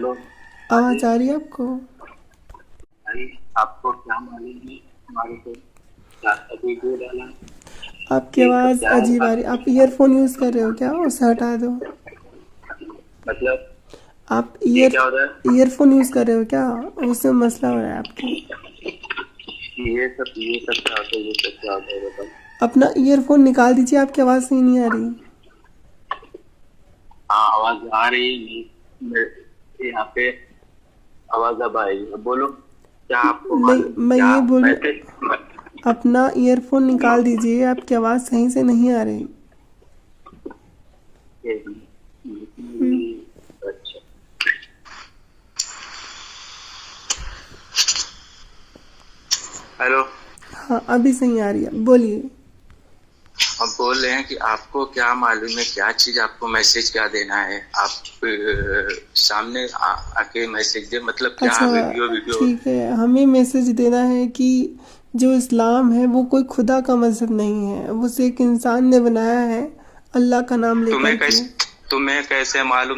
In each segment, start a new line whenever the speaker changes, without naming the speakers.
बोलो
आवाज आ रही है आपको?
भाई। आपको क्या मालूम है हमारे को क्या वीडियो डाला?
आपकी
ये सब
आवाज
क्या है
अजीब आ रही। आप ईयरफोन यूज कर रहे हो क्या? उसे हटा दो।
मतलब
आप
ये क्या हो रहा है?
ईयरफोन यूज कर रहे हो क्या? उससे मसला हो रहा है आपकी।
ये सब क्या होता है? ये सब क्या होता है बताओ।
अपना ईयरफोन निकाल दीजिए, आपकी आवाज सही नहीं आ रही।
हाँ, आवाज आ रही है। यहाँ पे आवाज अब आई। अब बोलो क्या आपको
नहीं,
मालूम
मैं
क्या
ये बोल रही
मैसेज?
हूँ, अपना ईयरफोन निकाल दीजिए, आपकी आवाज सही से नहीं आ रही।
अच्छा, हेलो।
हाँ, अभी सही आ रही है, बोलिए।
अब बोल रहे हैं कि आपको क्या मालूम है क्या चीज आपको मैसेज क्या देना है? आप सामने आके मैसेज दे, मतलब क्या
अच्छा,
वीडियो।
ठीक है, हमें मैसेज देना है कि जो इस्लाम है वो कोई खुदा का मजहब नहीं है, वो उसे एक इंसान ने बनाया है अल्लाह का नाम लेकर के।
तुम्हें कैसे मालूम?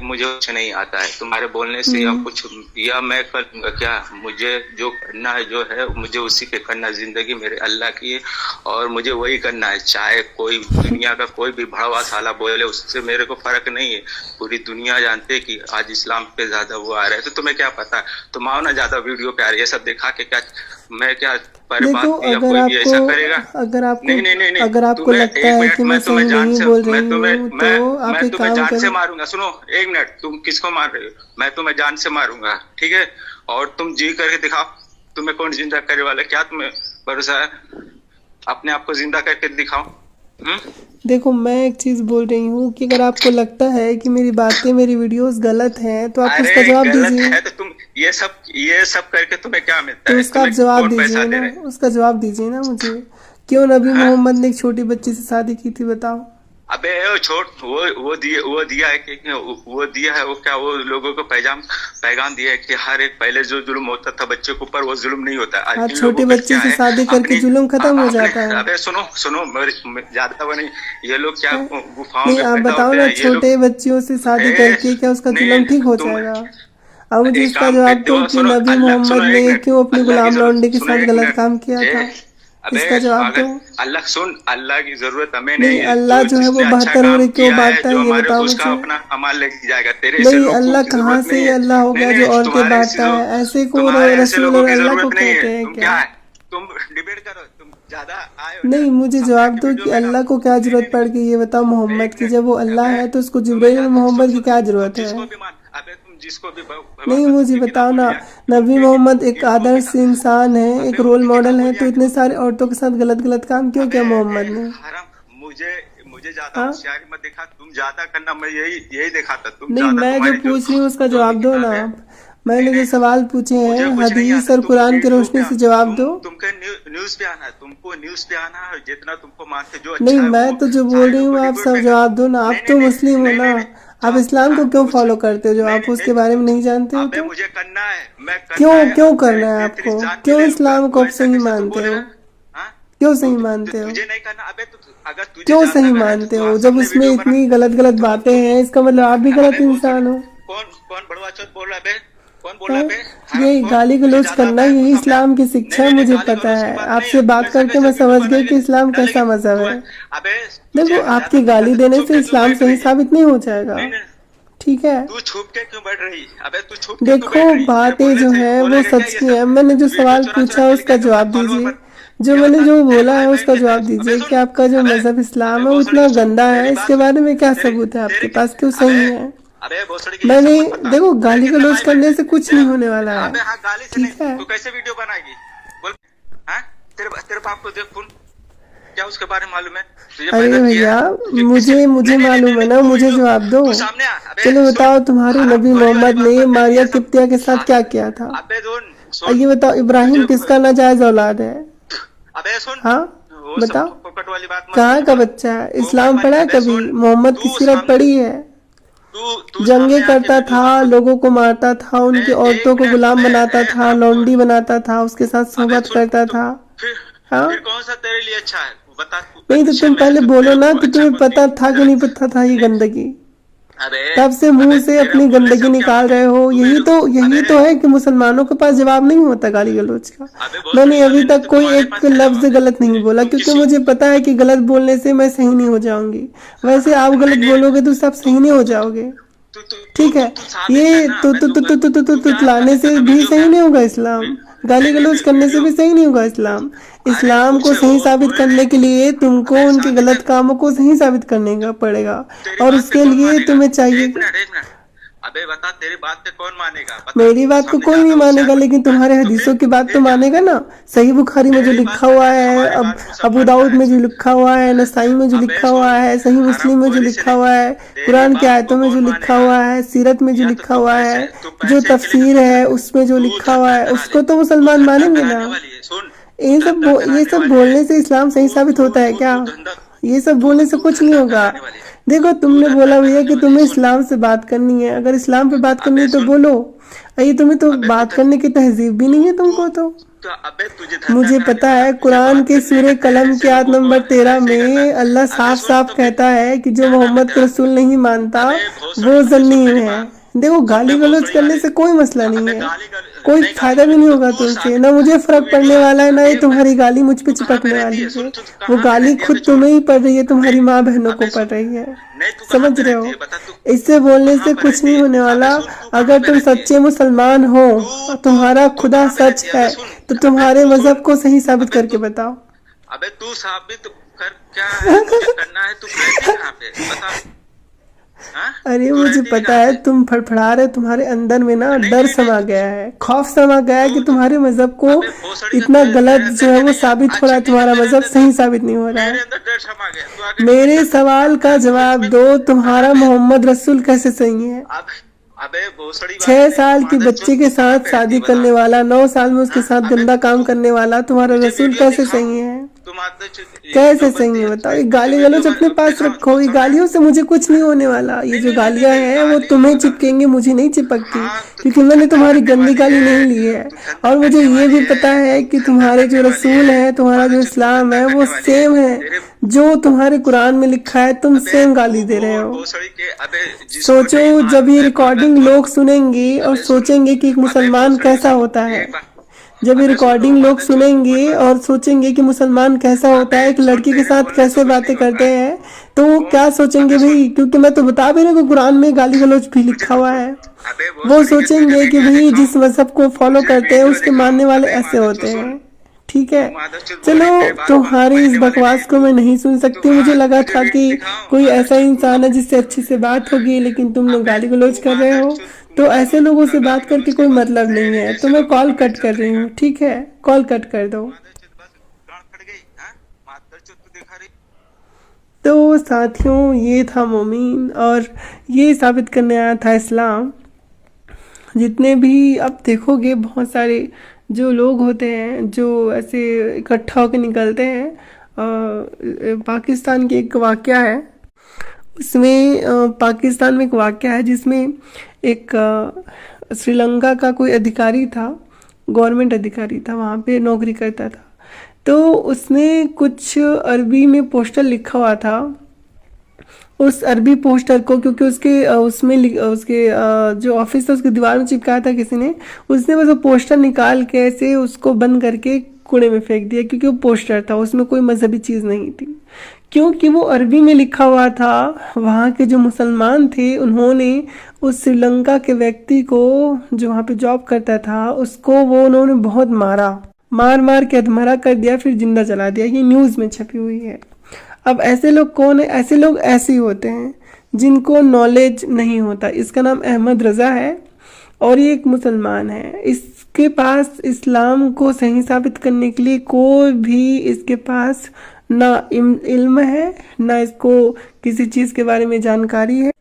मुझे कुछ नहीं आता है तुम्हारे बोलने से या कुछ, या मैं कर दूंगा क्या? मुझे जो करना है जो है मुझे उसी पे करना। जिंदगी मेरे अल्लाह की है और मुझे वही करना है, चाहे कोई दुनिया का कोई भी भड़वा साला बोले, उससे मेरे को फर्क नहीं है। पूरी दुनिया जानते है कि आज इस्लाम पे ज्यादा वो आ रहा है, तो तुम्हें क्या पता? तुम आओ ना ज्यादा वीडियो पे आ रही है, सब दिखा के क्या मैं क्या पर
देखो,
बात या कोई भी ऐसा करेगा? नहीं नहीं नहीं नहीं,
अगर आपको
तुम्हें
लगता
एक
है
मिनट,
कि मैं
मैं तुम्हें
सही
जान
नहीं
से
बोल
मैं
रही
तुम्हें
हूँ
मैं
तो आप
मैं
एक
तुम्हें
काम
जान से
करो।
मारूंगा। सुनो एक मिनट, तुम किसको मार रहे हो? मैं तुम्हें जान से मारूंगा, ठीक है? और तुम जी करके दिखाओ। तुम्हें कौन जिंदा करने वाला है? क्या तुम्हें भरोसा है? अपने आप को जिंदा करके दिखाओ।
देखो, मैं एक चीज़ बोल रही हूँ कि अगर आपको लगता है कि मेरी बातें, मेरी वीडियोस गलत हैं तो आप
अरे
उसका जवाब
गलत
दीजिए।
है तो तुम ये सब करके तुम्हें क्या मिलता
तो
है?
उसका आप
तुम्हें
जवाब
कौन पैसा
दीजिए
दे
ना,
रहे हैं?
उसका जवाब दीजिए ना मुझे। क्यों नबी
हाँ?
मोहम्मद ने एक छोटी बच्ची से शादी की थी, बताओ।
अबे वो छोड़, वो दिया है कि वो दिया है, वो क्या वो लोगों को पैगाम दिया है कि हर एक पहले जो जुल्म होता था बच्चे के ऊपर वो जुल्म नहीं होता।
हाँ,
इन
छोटी
लोगों का
बच्ची
क्या
से
है?
शादी करके
अपनी
जुल्म खत्म हो
अपने
जाता है।
अबे सुनो सुनो, ज्यादा वो नहीं। ये लोग क्या
है?
गुफाओं
नहीं,
में
आप
पैदा
बताओ
होते
ना,
हैं ये लोग।
छोटे बच्चियों से शादी
ए,
करके क्या उसका
नहीं
जुल्म ठीक हो
तुम
जाएगा? अब मुझे
एक
इसका
काम
जवाब
करते
दो
हो,
कि
सुनो
नबी
अल्लाह,
मोहम्मद
सुनो
ने
एक मिनट,
क्यों अपनी
अल्लाह की
गुलाम
जरूरत,
लौंडे के
सुनो
साथ
एक
गलत
मिनट।
काम किया
ए
था?
अबे
इसका जवाब दो।
पागल, अल्लाह सुन, अल्लाह की जरूरत हमें नहीं
नहीं,
है।
अल्लाह
जो
जो है वो
जिसने अच्छा
72
काम
उम्र क्यों
किया है,
बांटता
जो
है, ये
हमारे
बताओ
उसका
मुझे।
अपना अमाल लेके जाएगा। तेरे ऐसे
नहीं,
लोगों
अल्लाह
की
कहाँ
जरूरत
से
नहीं है।
अल्लाह हो
नहीं
गया
नहीं,
जो औरतें बांटता है? ऐसे को
तुम्हारे ऐसे
रसूल
लोगों
और
की
अल्लाह को
जरूरत नहीं है।
कहते हैं
तुम
क्या?
क्या है? तुम डिबेट करो, तुम ज्यादा आए हो ना,
नहीं, मुझे
सामने
जवाब
आके
दो
वीडियो
कि
में ना।
अल्लाह को क्या
नहीं नहीं
जरूरत पड़
नहीं,
गई, ये बताओ मोहम्मद
एक
की।
मिनट।
जब वो अल्लाह
अबे
है तो उसको
तुम्हें
जिब्राइल और
ज्यादा सुन
मोहम्मद की
सुन,
क्या
तुम
जरूरत है?
जिसको भी मान, अबे तुम जिसको भी भगवान
नहीं,
मतलब
मुझे
की बिना
बताओ ना,
बोलिए,
नबी
उनके
मोहम्मद एक
इनको
आदर्श
बिना,
इंसान है, एक
अबे
रोल
उनके बिना
मॉडल है, तो
बोलिए।
इतने सारे औरतों के साथ गलत गलत काम क्यों
अबे
किया मोहम्मद ने?
हराम, मुझे मुझे ज्यादा
हाँ?
होशियारी मत दिखा। तुम ज्यादा करना, मैं यही यही देखा था। तुम
नहीं,
ज्यादा,
मैं जो
तुम्हारी जो
पूछ रही हूँ उसका
जो भी
जवाब दो ना
किताबें।
आप।
नहीं
मैंने जो
नहीं,
सवाल पूछे हैं
मुझे कुछ नहीं
हदीस
आता।
और
तुम
कुरान की
वीडियो पे
रोशनी से जवाब दो।
तुमके न्यूज पे आना है, तुमको न्यूज पे आना है। जितना तुमको मानते जो
नहीं,
अच्छा है
मैं
वो
तो जो बोल
सारे
रही
लोग को
हूँ आप
डिबेट
सब
में कर।
जवाब दो ना।
नहीं
आप
नहीं
तो
नहीं
मुस्लिम हो
नहीं
ना।
नहीं नहीं,
आप
जवाब
इस्लाम को क्यों
कुछ
फॉलो करते हो? जो
नहीं
आप
नहीं नहीं।
उसके बारे में नहीं जानते हो
अबे
तो?
मुझे करना है, मैं करना
क्यों
है।
क्यों
मेरी
करना है
तेतरीस
आपको?
जान
क्यों
मिले
इस्लाम को
तू
आप
ऐसा
सही
कैसे तू
मानते
बोलेगा?
हो?
हाँ?
क्यों सही मानते हो?
तुझे नहीं करना। अबे अगर तुझे
क्यों
जानना
सही
अगर है तो
मानते
तू आ
हो? जब
सामने
उसमें
वीडियो बना।
इतनी गलत गलत बातें
तुम
हैं, इसका मतलब आप भी गलत
अबे वो
इंसान हो।
कौन कौन बड़वा चौथ बोल रहा है बे? कौन बोल रहा
हैं?
है बे? हराम
ये
खोर,
गाली
तुझे
गलौज
ज्यादा
करना,
आता है तो
यही
सामने आ।
इस्लाम की
नहीं
शिक्षा है,
नहीं नहीं,
मुझे
गाली
पता
गलौज की
है।
बात नहीं
आपसे
है। तू
बात
ऐसा
करके
कैसे
मैं
वीडियो
समझ गई कि
बनाएगी
इस्लाम कैसा
डालेगी?
मजहब
तू
है।
है अबे
देखो,
तुझे ज्यादा
आपकी
नहीं
गाली
आता। तू
देने
छुप
से
के क्यों
इस्लाम
बैठ
सही
रही है?
साबित नहीं हो जाएगा।
नहीं नहीं,
ठीक है?
तू छुप के क्यों बैठ रही? अबे तू छुप के क्यों
देखो,
बैठ रही? तेरे
बातें
बोलने
जो
से
है वो
बोलेगा क्या
सच
ये
की
सब?
है। मैंने जो
वीडियो
सवाल
चुरा चुरा
पूछा
के
उसका
लिखेगा अपना
जवाब
फॉलोअर
दीजिए।
पर।
जो
ये
मैंने
बता,
जो
तेरे
बोला
भाई
है
बहन
उसका
के
जवाब
अबे
दीजिए कि
सुन,
आपका जो
अबे
मजहब
अबे
इस्लाम है वो
भोसड़ी
इतना
की सुन,
गंदा
मेरी
है,
बात
इसके
सुन।
बारे में क्या
तेरे
सबूत है
तेरे
आपके
के
पास? क्यों
अबे
सही है?
अबे भोसड़ी की ये सब
मैंने
मत बता।
देखो,
तेरे
गाली
कितने
गलौज
भाई बहन
करने
है?
से कुछ
तेरा
नहीं होने वाला है।
अबे हाँ, गाली से नहीं।
ठीक है?
तू कैसे वीडियो बनाएगी? बोल। हाँ, तेरे तेरे बाप को देख खून, क्या उसके बारे में मालूम है? तुझे पैदा
अरे
किया
भैया,
है कि किसके?
मुझे मुझे
नहीं नहीं नहीं नहीं
मालूम है
नहीं,
ना,
तू
मुझे
वीडियो,
जवाब दो।
तू सामने आ। अबे
चलो
सुन,
बताओ, तुम्हारे
हराम
नबी
खोरी वाली
मोहम्मद
बात
ने
मत कर
मारिया
ये सब।
किप्तिया के साथ
हाँ,
क्या किया था?
अबे सुन
और
सुन,
ये बताओ, इब्राहिम
तुझे
किसका नाजायज औलाद है?
अबे सुन,
हाँ,
वो सब
बताओ।
फोकट वाली बात मत
कहाँ
कर।
का बच्चा है?
फोकट
इस्लाम
वाली,
पढ़ा है
अबे
कभी?
सुन,
मोहम्मद की
तू
सीरत
सामने,
पढ़ी है?
तू
जंगे
सामने आके
करता
वीडियो
था,
मत बन।
लोगों को मारता था,
बे
उनकी
एक
औरतों को
मिनट
गुलाम
बे,
बनाता
ए
था,
हरामखोर।
लौंडी बनाता था, उसके साथ
अबे
सोहबत
सुन,
करता
तो
था।
फिर
हाँ?
फिर कौन सा तेरे लिए अच्छा है? बता, तू
नहीं तो
अच्छा
तुम
में है
पहले
तो
बोलो
तेरे
ना
को
कि
अच्छा
तुम्हें
कौन सी?
पता था कि नहीं पता था ये
नहीं,
गंदगी। तब से मुंह से अपनी गंदगी निकाल रहे हो। यही तो है कि मुसलमानों के पास जवाब नहीं होता गाली गलौज का। मैंने अभी तक कोई एक लफ्ज गलत नहीं बोला, क्योंकि मुझे पता है कि गलत बोलने से मैं सही नहीं हो जाऊंगी। वैसे आप गलत बोलोगे तो सब सही नहीं हो जाओगे, ठीक है। ये तो लाने से भी सही नहीं होगा इस्लाम, गाली गलौज करने से भी सही नहीं होगा इस्लाम। इस्लाम को सही साबित करने के लिए तुमको उनके गलत कामों को सही साबित करने का पड़ेगा, और उसके लिए तुम्हें चाहिए।
अबे बता, तेरी बात पे कौन मानेगा?
मेरी बात को कोई नहीं मानेगा, लेकिन तुम्हारे हदीसों की बात तो मानेगा ना। सही बुखारी में जो लिखा हुआ है, अब अबू दाऊद में जो लिखा हुआ है, नसाई में जो लिखा हुआ है, सही मुस्लिम में जो लिखा हुआ है, कुरान की आयतों में जो लिखा हुआ है, सीरत में जो लिखा हुआ है, जो तफसीर है उसमें जो लिखा हुआ है, उसको तो मुसलमान मानेंगे ना। ये सब बोलने से इस्लाम सही साबित होता है क्या? ये सब बोलने से कुछ नहीं होगा। देखो, तुमने बोला भैया कि तुम्हें इस्लाम से बात करनी है, अगर इस्लाम पे बात करनी है तो बोलो। ये तुम्हें तो बात करने की तहजीब भी नहीं है तुमको तो। मुझे पता है, कुरान के सूरे कलम की आयत नंबर 13 में अल्लाह साफ साफ कहता है कि जो मोहम्मद को रसूल नहीं मानता वो ज़न्नी है। देखो, गाली गलौज करने से कोई मसला नहीं है, कोई फायदा भी नहीं होगा तुमसे, ना मुझे फर्क पड़ने वाला है, ना ये तुम्हारी गाली मुझ पे चिपकने वाली है। वो गाली खुद तुम्हें ही पड़ रही है, तुम्हारी माँ बहनों को पड़ रही है, समझ रहे हो? इससे बोलने से कुछ नहीं होने वाला। अगर तुम सच्चे मुसलमान हो, तुम्हारा खुदा सच है, तो तुम्हारे मजहब को सही साबित करके बताओ।
अबे तू साबित कर, क्या है मुझे करना है, तू कहाँ पे बता।
अरे मुझे पता है तुम फड़फड़ा रहे, तुम्हारे अंदर में ना डर समा गया है, खौफ समा गया है कि तुम्हारे मजहब को इतना गलत जो है वो साबित हो रहा है, तुम्हारा मजहब सही साबित नहीं हो रहा है। मेरे सवाल का जवाब दो, तुम्हारा मोहम्मद रसूल कैसे सही है? 6 साल की बच्चे के साथ शादी करने वाला, 9 साल में उसके साथ गंदा काम करने वाला तुम्हारा रसूल कैसे सही है? कैसे सही है बताओ? ये गाली गलौज अपने पास रखो, ये गालियों से मुझे कुछ नहीं होने वाला। ये जो गालियां हैं वो तुम्हें चिपकेंगे, मुझे नहीं चिपकती, क्योंकि मैंने तुम्हारी गंदी गाली नहीं ली है। और मुझे ये भी पता है कि तुम्हारे जो रसूल है, तुम्हारा जो इस्लाम है वो सेम है जो तुम्हारे कुरान में लिखा है, तुम सेम गाली दे रहे हो। सोचो, जब ये रिकॉर्डिंग लोग सुनेंगे और सोचेंगे कि एक मुसलमान कैसा होता है, जब ये रिकॉर्डिंग लोग सुनेंगे और सोचेंगे कि मुसलमान कैसा होता है, एक लड़की के साथ कैसे बातें करते हैं, तो वो क्या सोचेंगे भाई? क्योंकि मैं तो बता भी रहा हूँ कि कुरान में गाली गलौज भी लिखा हुआ है। वो सोचेंगे कि भाई जिस मजहब को फॉलो करते हैं उसके मानने वाले ऐसे होते हैं, ठीक है। चलो, तुम्हारी इस बकवास को मैं नहीं सुन सकती। मुझे लगा था कि कोई ऐसा इंसान है जिससे अच्छी से बात होगी, लेकिन तुम लोग गाली गलौज कर रहे हो, तो ऐसे लोगों से बात करके कोई मतलब नहीं है। तो मैं कॉल कट कर रही हूँ, ठीक है? कॉल कट कर दो। तो साथियों, ये था मोमीन, और ये साबित करने आया था इस्लाम। जितने भी अब देखोगे बहुत सारे जो लोग होते हैं जो ऐसे इकट्ठा होकर निकलते हैं। पाकिस्तान की एक वाक़या है, उसमें पाकिस्तान में एक वाक़या है जिसमें एक श्रीलंका का कोई अधिकारी था, गवर्नमेंट अधिकारी था, वहाँ पे नौकरी करता था। तो उसने कुछ अरबी में पोस्टर लिखा हुआ था। उस अरबी पोस्टर को, क्योंकि उसके जो ऑफिस था उसकी दीवार में चिपकाया था किसी ने, उसने बस वो पोस्टर निकाल के ऐसे उसको बंद करके कूड़े में फेंक दिया, क्योंकि वो पोस्टर था, उसमें कोई मजहबी चीज़ नहीं थी। क्योंकि वो अरबी में लिखा हुआ था, वहाँ के जो मुसलमान थे उन्होंने उस श्रीलंका के व्यक्ति को, जो वहाँ पे जॉब करता था, उसको उन्होंने बहुत मार के अधमरा कर दिया, फिर जिंदा जला दिया। ये न्यूज़ में छपी हुई है। अब ऐसे लोग कौन है? ऐसे लोग ऐसे ही होते हैं जिनको नॉलेज नहीं होता। इसका नाम अहमद रज़ा है और ये एक मुसलमान है। इसके पास इस्लाम को सही साबित करने के लिए कोई भी इसके पास ना इल्म है, ना इसको किसी चीज़ के बारे में जानकारी है,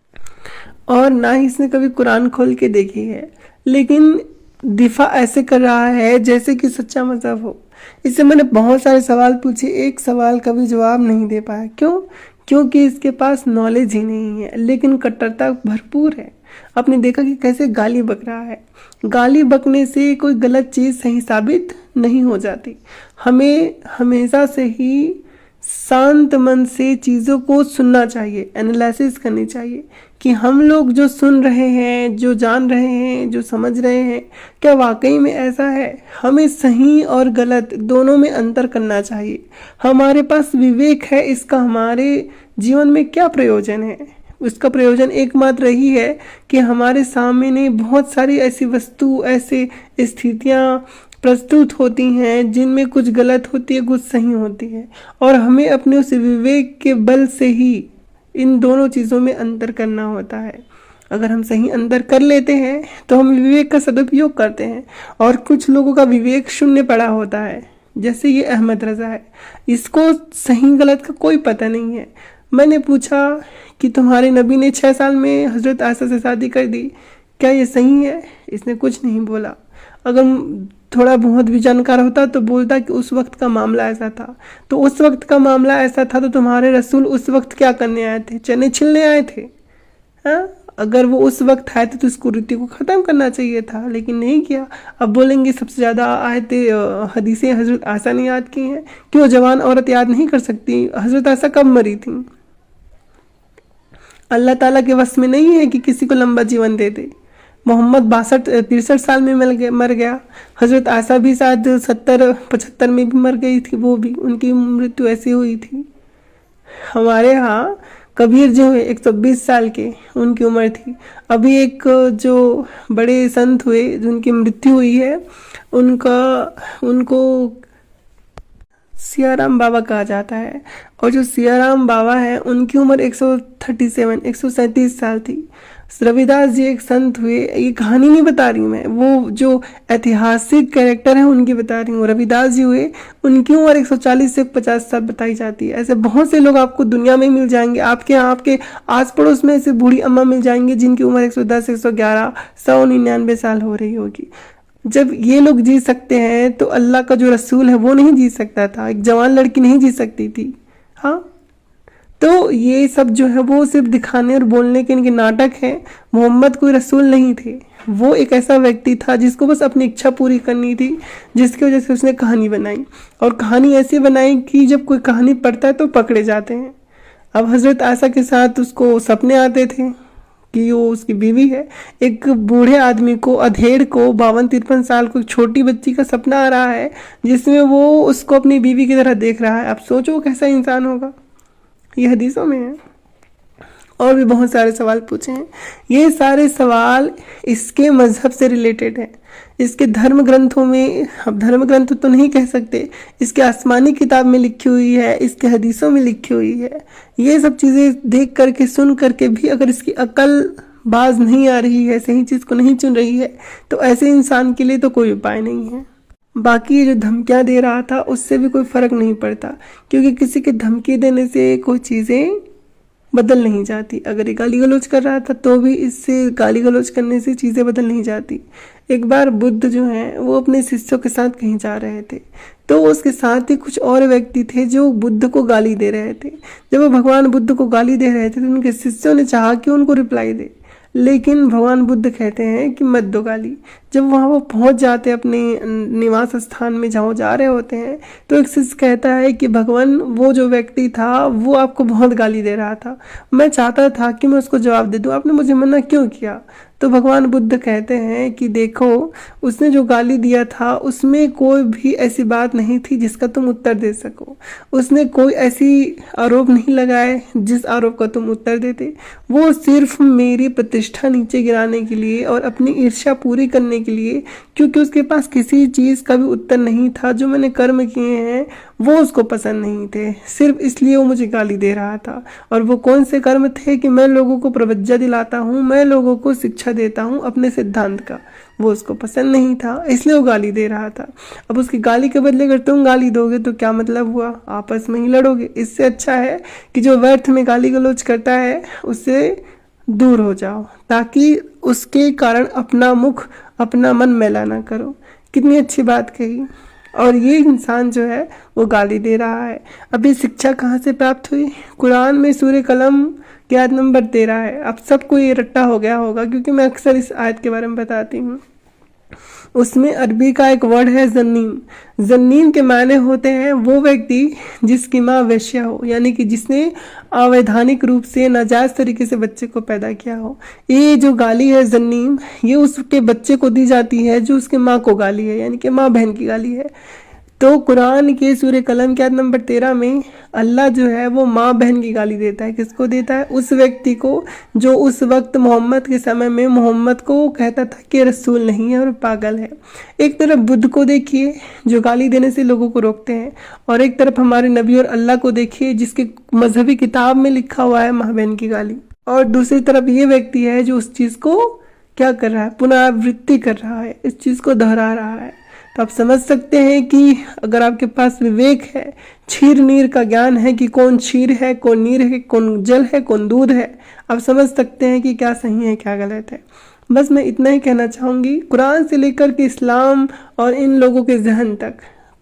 और ना ही इसने कभी कुरान खोल के देखी है। लेकिन दिफा ऐसे कर रहा है जैसे कि सच्चा मजहब हो। इससे मैंने बहुत सारे सवाल पूछे, एक सवाल का भी जवाब नहीं दे पाया। क्यों? क्योंकि इसके पास नॉलेज ही नहीं है, लेकिन कट्टरता भरपूर है। आपने देखा कि कैसे गाली बक रहा है। गाली बकने से कोई गलत चीज़ सही साबित नहीं हो जाती। हमें हमेशा से ही शांत मन से चीज़ों को सुनना चाहिए, एनालिसिस करनी चाहिए कि हम लोग जो सुन रहे हैं, जो जान रहे हैं, जो समझ रहे हैं, क्या वाकई में ऐसा है। हमें सही और गलत दोनों में अंतर करना चाहिए। हमारे पास विवेक है, इसका हमारे जीवन में क्या प्रयोजन है। उसका प्रयोजन एकमात्र यही है कि हमारे सामने बहुत सारी ऐसी वस्तु, ऐसी स्थितियाँ प्रस्तुत होती हैं जिनमें कुछ गलत होती है, कुछ सही होती है, और हमें अपने उस विवेक के बल से ही इन दोनों चीज़ों में अंतर करना होता है। अगर हम सही अंतर कर लेते हैं तो हम विवेक का सदुपयोग करते हैं, और कुछ लोगों का विवेक शून्य पड़ा होता है, जैसे ये अहमद रज़ा है, इसको सही गलत का कोई पता नहीं है। मैंने पूछा कि तुम्हारे नबी ने 6 साल में हज़रत आयशा से शादी कर दी, क्या ये सही है? इसने कुछ नहीं बोला। अगर थोड़ा बहुत भी जानकार होता तो बोलता कि उस वक्त का मामला ऐसा था। तो उस वक्त का मामला ऐसा था तो तुम्हारे रसूल उस वक्त क्या करने आए थे? चने छिलने आए थे? हाँ, अगर वो उस वक्त आए थे तो इस कुरीति को ख़त्म करना चाहिए था, लेकिन नहीं किया। अब बोलेंगे सबसे ज़्यादा आयतें हदीसें हज़रत आयशा ने याद की हैं। क्यों जवान औरत याद नहीं कर सकती? हज़रत आयशा कब मरी थी? अल्लाह ताला के वश में नहीं है कि किसी को लंबा जीवन दे दे। मोहम्मद 63 साल में मर गया। हज़रत आयशा भी शायद 70-75 में भी मर गई थी, वो भी उनकी मृत्यु ऐसी हुई थी। हमारे यहाँ कबीर जो है 120 साल के, उनकी उम्र थी। अभी एक जो बड़े संत हुए जिनकी मृत्यु हुई है, उनको सियाराम बाबा कहा जाता है, और जो सियाराम बाबा है उनकी उम्र 137 साल थी। रविदास जी एक संत हुए, ये कहानी नहीं बता रही हूँ मैं, वो जो ऐतिहासिक कैरेक्टर है उनकी बता रही हूँ। रविदास जी हुए, उनकी उम्र 140 से 50 साल बताई जाती है। ऐसे बहुत से लोग आपको दुनिया में मिल जाएंगे, आपके यहाँ आपके आस पड़ोस में ऐसे बूढ़ी अम्मा मिल जाएंगी जिनकी उम्र 110, 111, 199 साल हो रही होगी। जब ये लोग जी सकते हैं तो अल्लाह का जो रसूल है वो नहीं जी सकता था, एक जवान लड़की नहीं जी सकती थी। हाँ, तो ये सब जो है वो सिर्फ दिखाने और बोलने के इनके नाटक हैं। मोहम्मद कोई रसूल नहीं थे, वो एक ऐसा व्यक्ति था जिसको बस अपनी इच्छा पूरी करनी थी, जिसकी वजह से उसने कहानी बनाई, और कहानी ऐसी बनाई कि जब कोई कहानी पढ़ता है तो पकड़े जाते हैं। अब हज़रत आयशा के साथ उसको सपने आते थे कि वो उसकी बीवी है। एक बूढ़े आदमी को, अधेड़ को, 52-53 साल को, एक छोटी बच्ची का सपना आ रहा है जिसमें वो उसको अपनी बीवी की तरह देख रहा है। अब सोचो कैसा इंसान होगा। ये हदीसों में है। और भी बहुत सारे सवाल पूछे हैं। ये सारे सवाल इसके मजहब से रिलेटेड हैं, इसके धर्म ग्रंथों में, अब धर्म ग्रंथ तो नहीं कह सकते, इसके आसमानी किताब में लिखी हुई है, इसके हदीसों में लिखी हुई है। ये सब चीज़ें देख करके, सुन करके भी अगर इसकी अकल बाज नहीं आ रही है, सही चीज़ को नहीं चुन रही है, तो ऐसे इंसान के लिए तो कोई उपाय नहीं है। बाकी जो धमकियाँ दे रहा था उससे भी कोई फ़र्क नहीं पड़ता, क्योंकि किसी के धमकी देने से कोई चीज़ें बदल नहीं जाती। अगर ये गाली गलौज कर रहा था तो भी इससे गाली गलौज करने से चीज़ें बदल नहीं जाती। एक बार बुद्ध जो हैं वो अपने शिष्यों के साथ कहीं जा रहे थे, तो उसके साथ ही कुछ और व्यक्ति थे जो बुद्ध को गाली दे रहे थे। जब वो भगवान बुद्ध को गाली दे रहे थे तो उनके शिष्यों ने चाहा कि उनको रिप्लाई दे, लेकिन भगवान बुद्ध कहते हैं कि मत दो गाली। जब वहाँ वो पहुँच जाते अपने निवास स्थान में जहाँ जा रहे होते हैं, तो एक शिष्य कहता है कि भगवान, वो जो व्यक्ति था वो आपको बहुत गाली दे रहा था, मैं चाहता था कि मैं उसको जवाब दे दूँ, आपने मुझे मना क्यों किया? तो भगवान बुद्ध कहते हैं कि देखो, उसने जो गाली दिया था उसमें कोई भी ऐसी बात नहीं थी जिसका तुम उत्तर दे सको। उसने कोई ऐसी आरोप नहीं लगाए जिस आरोप का तुम उत्तर देते। वो सिर्फ मेरी प्रतिष्ठा नीचे गिराने के लिए और अपनी ईर्ष्या पूरी करने के लिए, क्योंकि उसके पास किसी चीज़ का भी उत्तर नहीं था, जो मैंने कर्म किए हैं वो उसको पसंद नहीं थे, सिर्फ इसलिए वो मुझे गाली दे रहा था। और वो कौन से कर्म थे कि मैं लोगों को प्रवज्जा दिलाता हूँ, मैं लोगों को शिक्षा देता हूँ अपने सिद्धांत का, वो उसको पसंद नहीं था, इसलिए वो गाली दे रहा था। अब उसकी गाली के बदले अगर तुम गाली दोगे तो क्या मतलब हुआ? आपस में ही लड़ोगे। इससे अच्छा है कि जो व्यर्थ में गाली गलौज करता है उससे दूर हो जाओ, ताकि उसके कारण अपना मुख, अपना मन मैला ना करो। कितनी अच्छी बात कही। और ये इंसान जो है वो गाली दे रहा है। अब ये शिक्षा कहाँ से प्राप्त हुई? कुरान में सूरह कलम की आयत नंबर 13 है। अब सबको ये रट्टा हो गया होगा, क्योंकि मैं अक्सर इस आयत के बारे में बताती हूँ। उसमें अरबी का एक वर्ड है जन्नीम। जन्नीम के मायने होते हैं वो व्यक्ति जिसकी माँ वेश्या हो, यानी कि जिसने अवैधानिक रूप से नाजायज तरीके से बच्चे को पैदा किया हो। ये जो गाली है जन्नीम, ये उसके बच्चे को दी जाती है जो उसके माँ को गाली है, यानी कि माँ बहन की गाली है। तो कुरान के सूरह कलम के आयत नंबर 13 में अल्लाह जो है वो माँ बहन की गाली देता है। किसको देता है? उस व्यक्ति को जो उस वक्त मोहम्मद के समय में मोहम्मद को कहता था कि रसूल नहीं है और पागल है। एक तरफ बुद्ध को देखिए जो गाली देने से लोगों को रोकते हैं, और एक तरफ हमारे नबी और अल्लाह को देखिए जिसके मजहबी किताब में लिखा हुआ है माँ बहन की गाली। और दूसरी तरफ ये व्यक्ति है जो उस चीज़ को क्या कर रहा है? पुनरावृत्ति कर रहा है, इस चीज़ को दोहरा रहा है। तो आप समझ सकते हैं कि अगर आपके पास विवेक है, क्षीर नीर का ज्ञान है कि कौन क्षीर है, कौन नीर है, कौन जल है, कौन दूध है, आप समझ सकते हैं कि क्या सही है क्या गलत है। बस मैं इतना ही कहना चाहूँगी, कुरान से लेकर के इस्लाम और इन लोगों के जहन तक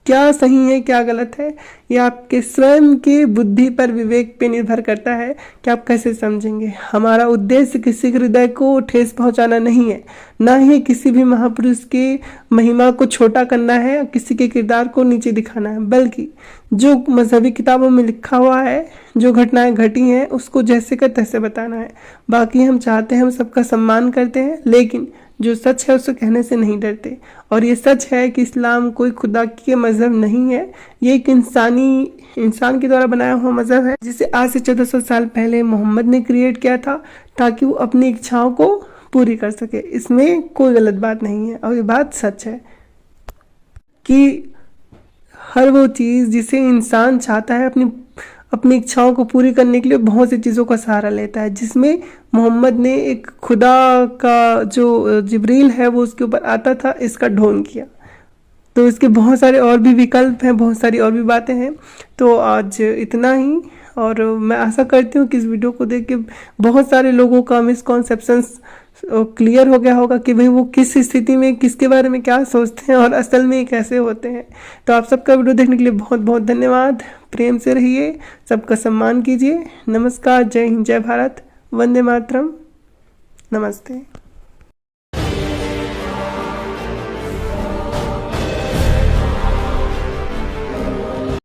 क्या सही है क्या गलत है, ये आपके स्वयं के बुद्धि पर, विवेक पे निर्भर करता है कि आप कैसे समझेंगे। हमारा उद्देश्य किसी के हृदय को ठेस पहुंचाना नहीं है, ना ही किसी भी महापुरुष के महिमा को छोटा करना है, किसी के किरदार को नीचे दिखाना है, बल्कि जो मजहबी किताबों में लिखा हुआ है, जो घटनाएं घटी हैं उसको जैसे का तैसे बताना है। बाकी हम चाहते हैं, हम सबका सम्मान करते हैं, लेकिन जो सच है उसे कहने से नहीं डरते। और ये सच है कि इस्लाम कोई खुदा के मज़हब नहीं है, ये एक इंसान के द्वारा बनाया हुआ मज़हब है, जिसे आज से 1400 साल पहले मोहम्मद ने क्रिएट किया था ताकि वो अपनी इच्छाओं को पूरी कर सके। इसमें कोई गलत बात नहीं है, और ये बात सच है कि हर वो चीज़ जिसे इंसान चाहता है अपनी इच्छाओं को पूरी करने के लिए बहुत सी चीज़ों का सहारा लेता है, जिसमें मोहम्मद ने एक खुदा का जो जिब्रील है वो उसके ऊपर आता था, इसका ढोंग किया। तो इसके बहुत सारे और भी विकल्प हैं, बहुत सारी और भी बातें हैं। तो आज इतना ही, और मैं आशा करती हूँ कि इस वीडियो को देख के बहुत सारे लोगों का मिसकॉन्सेप्शंस क्लियर हो गया होगा कि भाई वो किस स्थिति में किसके बारे में क्या सोचते हैं और असल में कैसे होते हैं। तो आप सबका वीडियो देखने के लिए बहुत बहुत धन्यवाद। प्रेम से रहिए, सबका सम्मान कीजिए। नमस्कार, जय हिंद, जय भारत, वंदे मातरम, नमस्ते।